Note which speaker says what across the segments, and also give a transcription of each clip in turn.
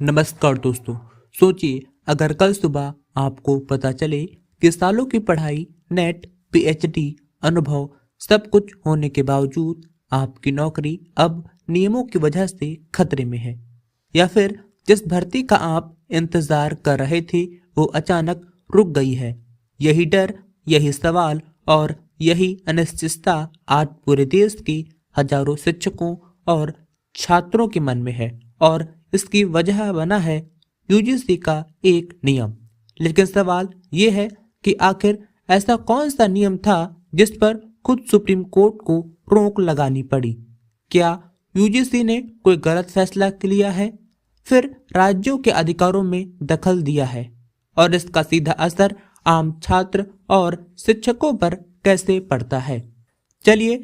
Speaker 1: नमस्कार दोस्तों। सोचिए अगर कल सुबह आपको पता चले कि सालों की पढ़ाई, नेट, पीएचडी, अनुभव सब कुछ होने के बावजूद आपकी नौकरी अब नियमों की वजह से खतरे में है, या फिर जिस भर्ती का आप इंतजार कर रहे थे वो अचानक रुक गई है। यही डर, यही सवाल और यही अनिश्चितता आज पूरे देश के हजारों शिक्षकों और छात्रों के मन में है, और इसकी वजह बना है यूजीसी का एक नियम। लेकिन सवाल ये है कि आखिर ऐसा कौन सा नियम था जिस पर खुद सुप्रीम कोर्ट को रोक लगानी पड़ी? क्या यूजीसी ने कोई गलत फैसला लिया है, फिर राज्यों के अधिकारों में दखल दिया है, और इसका सीधा असर आम छात्र और शिक्षकों पर कैसे पड़ता है? चलिए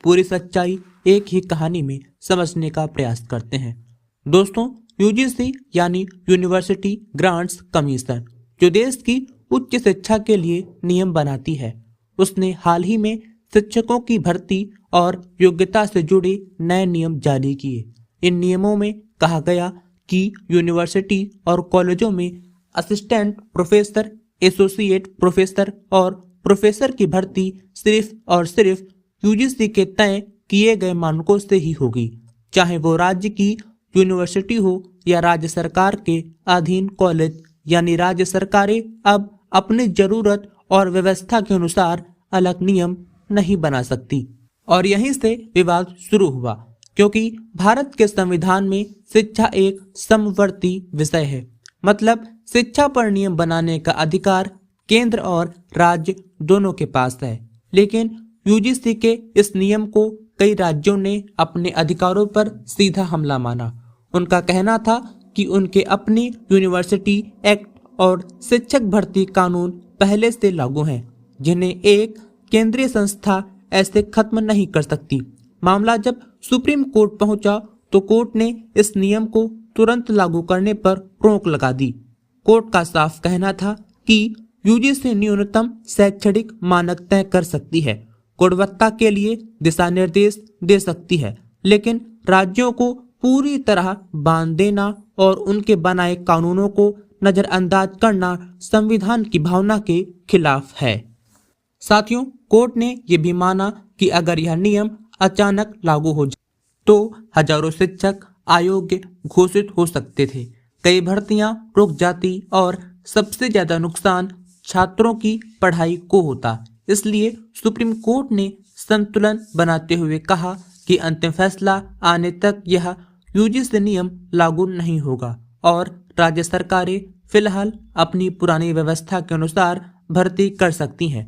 Speaker 1: पूरी सच्चाई एक ही कहानी में समझने का प्रयास करते हैं। दोस्तों, यूजीसी यानी यूनिवर्सिटी ग्रांट्स कमीशन, जो देश की उच्च शिक्षा के लिए नियम बनाती है, उसने हाल ही में शिक्षकों की भर्ती और योग्यता से जुड़े नए नियम जारी किए। इन नियमों में कहा गया कि यूनिवर्सिटी और कॉलेजों में असिस्टेंट प्रोफेसर, एसोसिएट प्रोफेसर और प्रोफेसर की भर्ती सिर्फ और सिर्फ यूजीसी के तय किए गए मानकों से ही होगी, चाहे वो राज्य की यूनिवर्सिटी हो या राज्य सरकार के अधीन कॉलेज। यानी राज्य सरकारें अब अपनी जरूरत और व्यवस्था के अनुसार अलग नियम नहीं बना सकती। और यहीं से विवाद शुरू हुआ, क्योंकि भारत के संविधान में शिक्षा एक समवर्ती विषय है। मतलब शिक्षा पर नियम बनाने का अधिकार केंद्र और राज्य दोनों के पास है। लेकिन यूजीसी के इस नियम को कई राज्यों ने अपने अधिकारों पर सीधा हमला माना। उनका कहना था कि उनके अपने यूनिवर्सिटी एक्ट और शिक्षक भर्ती कानून पहले से लागू हैं, जिन्हें एक केंद्रीय संस्था ऐसे खत्म नहीं कर सकती। मामला जब सुप्रीम कोर्ट पहुंचा तो कोर्ट ने इस नियम को तुरंत लागू करने पर रोक लगा दी। कोर्ट का साफ कहना था कि यूजीसी न्यूनतम शैक्षणिक मानक तय कर सकती है, गुणवत्ता के लिए दिशा निर्देश दे सकती है, लेकिन राज्यों को पूरी तरह बांध देना और उनके बनाए कानूनों को नजरअंदाज करना संविधान की भावना के खिलाफ है। साथियों, कोर्ट ने यह भी माना कि अगर यह नियम अचानक लागू हो जाए तो हजारों शिक्षक अयोग्य घोषित हो सकते थे, कई भर्तियां रुक जाती और सबसे ज्यादा नुकसान छात्रों की पढ़ाई को होता। इसलिए सुप्रीम कोर्ट ने संतुलन बनाते हुए कहा कि अंतिम फैसला आने तक यह यूजीसी नियम लागू नहीं होगा और राज्य सरकारें फिलहाल अपनी पुरानी व्यवस्था के अनुसार भर्ती कर सकती हैं।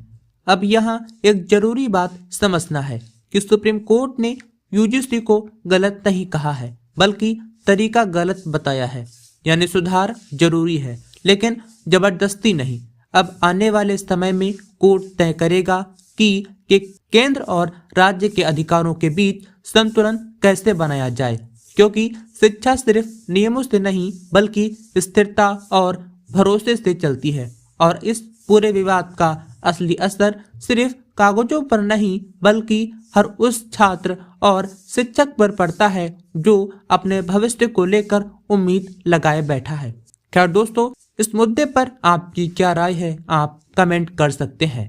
Speaker 1: अब यहाँ एक जरूरी बात समझना है कि सुप्रीम कोर्ट ने यूजीसी को गलत नहीं कहा है, बल्कि तरीका गलत बताया है। यानी सुधार जरूरी है, लेकिन जबरदस्ती नहीं। अब आने वाले समय में कोर्ट तय करेगा कि केंद्र और राज्य के अधिकारों के बीच संतुलन कैसे बनाया जाए, क्योंकि शिक्षा सिर्फ नियमों से नहीं बल्कि स्थिरता और भरोसे से चलती है। और इस पूरे विवाद का असली असर सिर्फ कागजों पर नहीं बल्कि हर उस छात्र और शिक्षक पर पड़ता है जो अपने भविष्य को लेकर उम्मीद लगाए बैठा है। खैर दोस्तों, इस मुद्दे पर आपकी क्या राय है, आप कमेंट कर सकते हैं।